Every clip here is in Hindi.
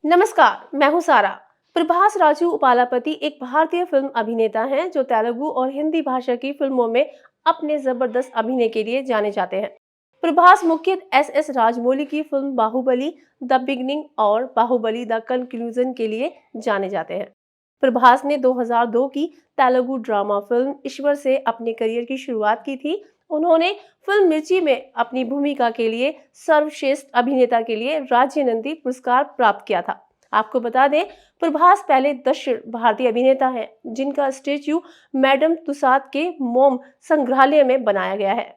नमस्कार, मैं हूं सारा। प्रभास राजू उपालापति एक भारतीय फिल्म अभिनेता हैं जो तेलुगु और हिंदी भाषा की फिल्मों में अपने जबरदस्त अभिनय के लिए जाने जाते हैं। प्रभास मुख्यतः एस राजमौली की फिल्म बाहुबली द बिगनिंग और बाहुबली द कंक्लूजन के लिए जाने जाते हैं। प्रभास ने 2002 की तेलुगु ड्रामा फिल्म ईश्वर से अपने करियर की शुरुआत की थी। उन्होंने फिल्म मिर्ची में अपनी भूमिका के लिए सर्वश्रेष्ठ अभिनेता के लिए राज्य नंदी पुरस्कार प्राप्त किया था। आपको बता दें, प्रभास पहले दक्षिण भारतीय अभिनेता हैं जिनका स्टेच्यू मैडम तुसाद के मोम संग्रहालय में बनाया गया है।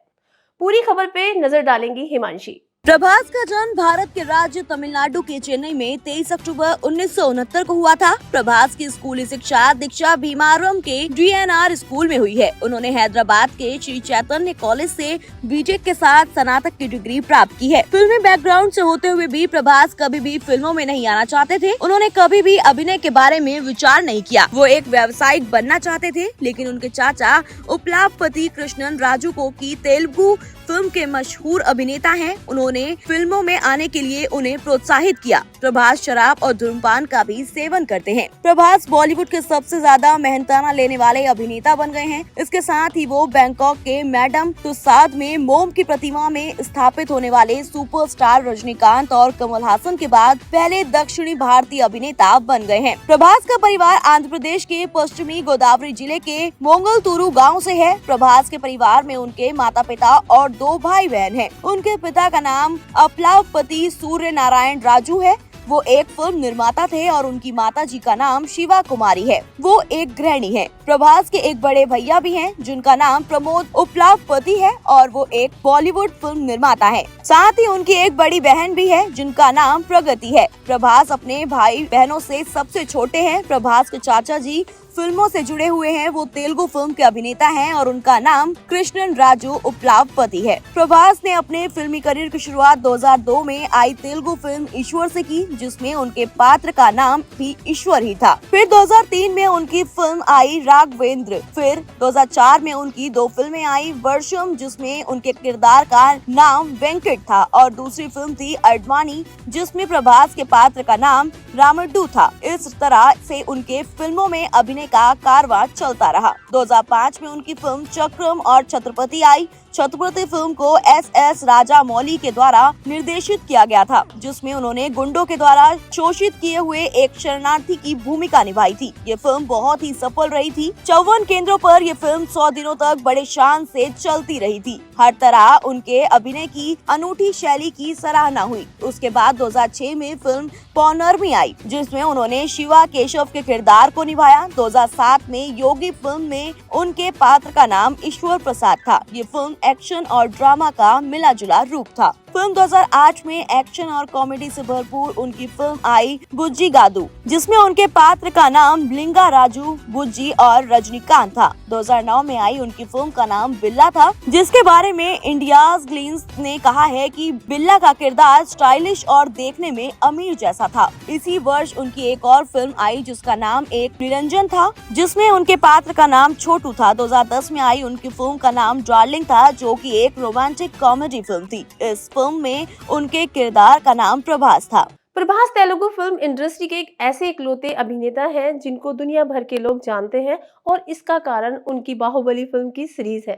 पूरी खबर पे नजर डालेंगी हिमांशी। प्रभास का जन्म भारत के राज्य तमिलनाडु के चेन्नई में 23 अक्टूबर 1969 को हुआ था। प्रभास की स्कूली शिक्षा दीक्षा भीमावरम के DNR स्कूल में हुई है। उन्होंने हैदराबाद के श्री चैतन्य कॉलेज से बीटेक के साथ स्नातक की डिग्री प्राप्त की है। फिल्मी बैकग्राउंड से होते हुए भी प्रभास कभी भी फिल्मों में नहीं आना चाहते थे। उन्होंने कभी भी अभिनय के बारे में विचार नहीं किया। वो एक व्यावसायिक बनना चाहते थे, लेकिन उनके चाचा उपलापति कृष्णन राजू को की तेलुगु फिल्म के मशहूर अभिनेता हैं। उन्होंने फिल्मों में आने के लिए उन्हें प्रोत्साहित किया। प्रभास शराब और धूम्रपान का भी सेवन करते हैं। प्रभास बॉलीवुड के सबसे ज्यादा मेहनताना लेने वाले अभिनेता बन गए हैं। इसके साथ ही वो बैंकॉक के मैडम तुसाद में मोम की प्रतिमा में स्थापित होने वाले सुपरस्टार रजनीकांत और कमल हासन के बाद पहले दक्षिणी भारतीय अभिनेता बन गए हैं। प्रभास का परिवार आंध्र प्रदेश के पश्चिमी गोदावरी जिले के मोंगलतुरु गाँव से है। प्रभास के परिवार में उनके माता पिता और 2 भाई बहन हैं। उनके पिता का नाम अपलावपति सूर्य नारायण राजू है। वो एक फिल्म निर्माता थे और उनकी माता जी का नाम शिवा कुमारी है। वो एक गृहिणी है। प्रभास के एक बड़े भैया भी हैं जिनका नाम प्रमोद उपलावपति है और वो एक बॉलीवुड फिल्म निर्माता है। साथ ही उनकी एक बड़ी बहन भी है जिनका नाम प्रगति है। प्रभास अपने भाई बहनों से सबसे छोटे हैं। प्रभास के चाचा जी फिल्मों से जुड़े हुए हैं। वो तेलुगु फिल्म के अभिनेता हैं और उनका नाम कृष्णन राजू उपलावपति है। प्रभास ने अपने फिल्मी करियर की शुरुआत 2002 में आई तेलुगु फिल्म ईश्वर से की, जिसमें उनके पात्र का नाम भी ईश्वर ही था। फिर 2003 में उनकी फिल्म आई राघवेंद्र। फिर 2004 में उनकी 2 फिल्में आई, वर्षम जिसमें उनके किरदार का नाम वेंकट था और दूसरी फिल्म थी अडवाणी जिसमें प्रभास के पात्र का नाम रामड्डू था। इस तरह से उनके फिल्मों में अभिनय का कारवां चलता रहा। 2005 में उनकी फिल्म चक्रम और छत्रपति आई। छत्रपति फिल्म को SS राजामौली के द्वारा निर्देशित किया गया था, जिसमें उन्होंने गुंडों के द्वारा शोषित किए हुए एक शरणार्थी की भूमिका निभाई थी। ये फिल्म बहुत ही सफल रही थी। 54 केंद्रों पर यह फिल्म 100 दिनों तक बड़े शान से चलती रही थी। हर तरह उनके अभिनय की अनूठी शैली की सराहना हुई। उसके बाद 2006 में फिल्म पौनर्मी आई, जिसमें उन्होंने शिवा केशव के किरदार को निभाया। 2007 में योगी फिल्म में उनके पात्र का नाम ईश्वर प्रसाद था। ये फिल्म एक्शन और ड्रामा का मिला जुला रूप था। फिल्म 2008 में एक्शन और कॉमेडी से भरपूर उनकी फिल्म आई बुज्जी गादू, जिसमें उनके पात्र का नाम लिंगा राजू, बुज्जी और रजनीकांत था। 2009 में आई उनकी फिल्म का नाम बिल्ला था, जिसके बारे में इंडियाज ग्लिम्स ने कहा है कि बिल्ला का किरदार स्टाइलिश और देखने में अमीर जैसा था। इसी वर्ष उनकी एक और फिल्म आई जिसका नाम एक निरंजन था, जिसमें उनके पात्र का नाम छोटू था। 2010 में आई उनकी फिल्म का नाम डार्लिंग था, जो कि एक रोमांटिक कॉमेडी फिल्म थी। इस फिल्म में उनके किरदार का नाम प्रभास था। प्रभास तेलुगु फिल्म इंडस्ट्री के एक ऐसे इकलौते अभिनेता हैं जिनको दुनिया भर के लोग जानते हैं और इसका कारण उनकी बाहुबली फिल्म की सीरीज है,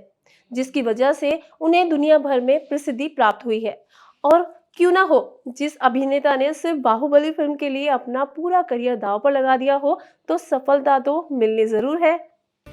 जिसकी वजह से उन्हें दुनिया भर में प्रसिद्धि प्राप्त हुई है। और क्यों ना हो, जिस अभिनेता ने सिर्फ बाहुबली फिल्म के लिए अपना पूरा करियर दांव पर लगा दिया हो, तो सफलता तो मिलनी जरूर है।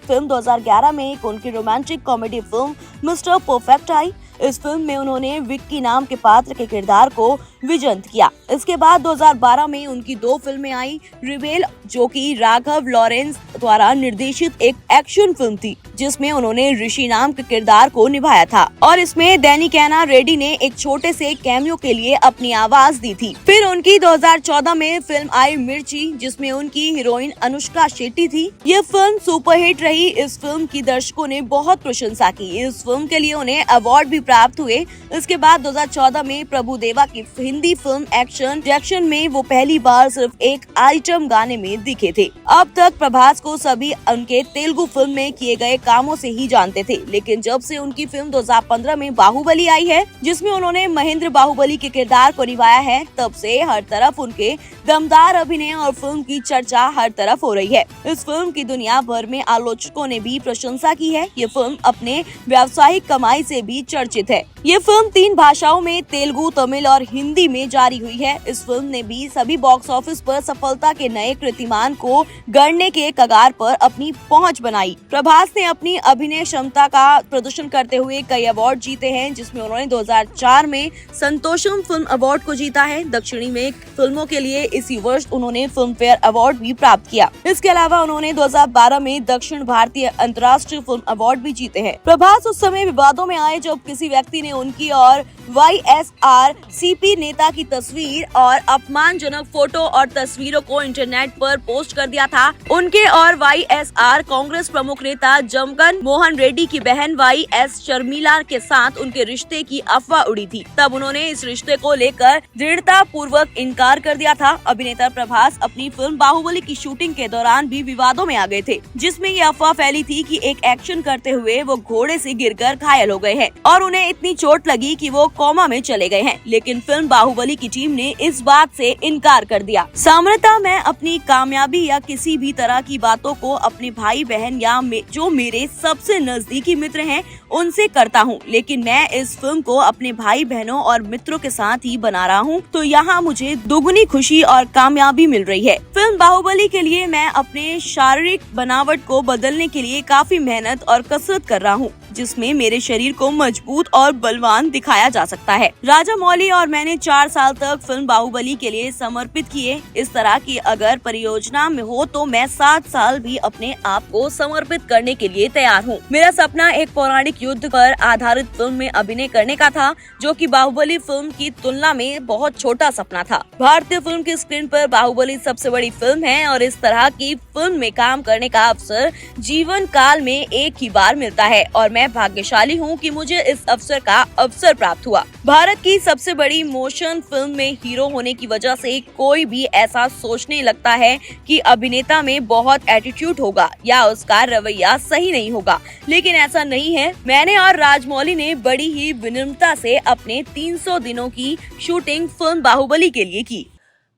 फिल्म 2011 में एक उनकी romantic comedy film mister perfect I. इस फिल्म में उन्होंने विक्की नाम के पात्र के किरदार को विजंत किया। इसके बाद 2012 में उनकी 2 फिल्में आई, रिबेल जो कि राघव लॉरेंस द्वारा निर्देशित एक एक्शन फिल्म थी, जिसमें उन्होंने ऋषि नाम के किरदार को निभाया था और इसमें दैनिकैना रेड्डी ने एक छोटे से कैमियो के लिए अपनी आवाज दी थी। फिर उनकी 2014 में फिल्म आई मिर्ची, जिसमें उनकी हीरोइन अनुष्का शेट्टी थी। ये फिल्म सुपरहिट रही। इस फिल्म की दर्शकों ने बहुत प्रशंसा की। इस फिल्म के लिए उन्हें अवार्ड भी प्राप्त हुए। इसके बाद 2014 में प्रभु देवा की हिंदी फिल्म एक्शन में वो पहली बार सिर्फ एक आइटम गाने में दिखे थे। अब तक प्रभास को सभी उनके तेलुगु फिल्म में किए गए कामों से ही जानते थे, लेकिन जब से उनकी फिल्म 2015 में बाहुबली आई है, जिसमें उन्होंने महेंद्र बाहुबली के किरदार को निभाया है, तब से हर तरफ उनके दमदार अभिनय और फिल्म की चर्चा हर तरफ हो रही है। इस फिल्म की दुनिया भर में आलोचकों ने भी प्रशंसा की है। ये फिल्म अपने व्यावसायिक कमाई से भी चर्चित है। ये फिल्म 3 भाषाओं में तेलुगु, तमिल और हिंदी में जारी हुई है। इस फिल्म ने भी सभी बॉक्स ऑफिस पर सफलता के नए कीर्तिमान को गढ़ने के कगार पर अपनी पहुंच बनाई। प्रभास ने अपनी अभिनय क्षमता का प्रदर्शन करते हुए कई अवार्ड जीते हैं, जिसमें उन्होंने 2004 में संतोषम फिल्म अवार्ड को जीता है। दक्षिणी में फिल्मों के लिए इसी वर्ष उन्होंने फिल्म फेयर अवार्ड भी प्राप्त किया। इसके अलावा उन्होंने 2012 में दक्षिण भारतीय अंतर्राष्ट्रीय फिल्म अवार्ड भी जीते हैं। प्रभास उस समय विवादों में आए जब किसी व्यक्ति ने उनकी और YSRCP नेता की तस्वीर और अपमानजनक फोटो और तस्वीरों को इंटरनेट पर पोस्ट कर दिया था। उनके और YSR कांग्रेस प्रमुख नेता जगन मोहन रेड्डी की बहन YS शर्मिला के साथ उनके रिश्ते की अफवाह उड़ी थी। तब उन्होंने इस रिश्ते को लेकर दृढ़ता पूर्वक इनकार कर दिया था। अभिनेता प्रभास अपनी फिल्म बाहुबली की शूटिंग के दौरान भी विवादों में आ गए थे, जिसमें ये अफवाह फैली थी कि एक एक्शन करते हुए वो घोड़े से गिरकर घायल हो गए हैं और उन्हें इतनी चोट लगी कि वो कोमा में चले गए हैं। लेकिन फिल्म बाहुबली की टीम ने इस बात से इनकार कर दिया। सामान्यतः मैं अपनी कामयाबी या किसी भी तरह की बातों को अपने भाई बहन या जो मेरे सबसे नजदीकी मित्र हैं उनसे करता हूं, लेकिन मैं इस फिल्म को अपने भाई बहनों और मित्रों के साथ ही बना रहा हूं, तो यहाँ मुझे दोगुनी खुशी और कामयाबी मिल रही है। फिल्म बाहुबली के लिए मैं अपने शारीरिक बनावट को बदलने के लिए काफी मेहनत और कसरत कर रहा हूँ, जिसमें मेरे शरीर को मजबूत और बलवान दिखाया जा सकता है। राजामौली और मैंने 4 साल तक फिल्म बाहुबली के लिए समर्पित किए। इस तरह की अगर परियोजना में हो तो मैं 7 साल भी अपने आप को समर्पित करने के लिए तैयार हूँ। मेरा सपना एक पौराणिक युद्ध पर आधारित फिल्म में अभिनय करने का था, जो कि बाहुबली फिल्म की तुलना में बहुत छोटा सपना था। भारतीय फिल्म की स्क्रीन पर बाहुबली सबसे बड़ी फिल्म है और इस तरह की फिल्म में काम करने का अवसर जीवन काल में एक ही बार मिलता है और मैं भाग्यशाली हूँ कि मुझे इस अवसर का अवसर प्राप्त हुआ। भारत की सबसे बड़ी मोशन फिल्म में हीरो होने की वजह से कोई भी ऐसा सोचने लगता है कि अभिनेता में बहुत एटीट्यूड होगा या उसका रवैया सही नहीं होगा, लेकिन ऐसा नहीं है। मैंने और राजमौली ने बड़ी ही विनम्रता से अपने 300 दिनों की शूटिंग फिल्म बाहुबली के लिए की।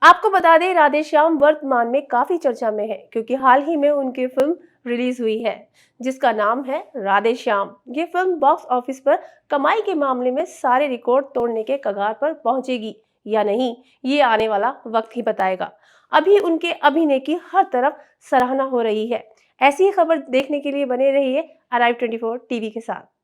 आपको बता दें, राधेश्याम वर्तमान में काफी चर्चा में है, क्योंकि हाल ही में उनकी फिल्म रिलीज हुई है जिसका नाम है राधेश्याम। ये फिल्म बॉक्स ऑफिस पर कमाई के मामले में सारे रिकॉर्ड तोड़ने के कगार पर पहुंचेगी या नहीं, ये आने वाला वक्त ही बताएगा। अभी उनके अभिनय की हर तरफ सराहना हो रही है। ऐसी ही खबर देखने के लिए बने रहिए अराइव 24 टीवी के साथ।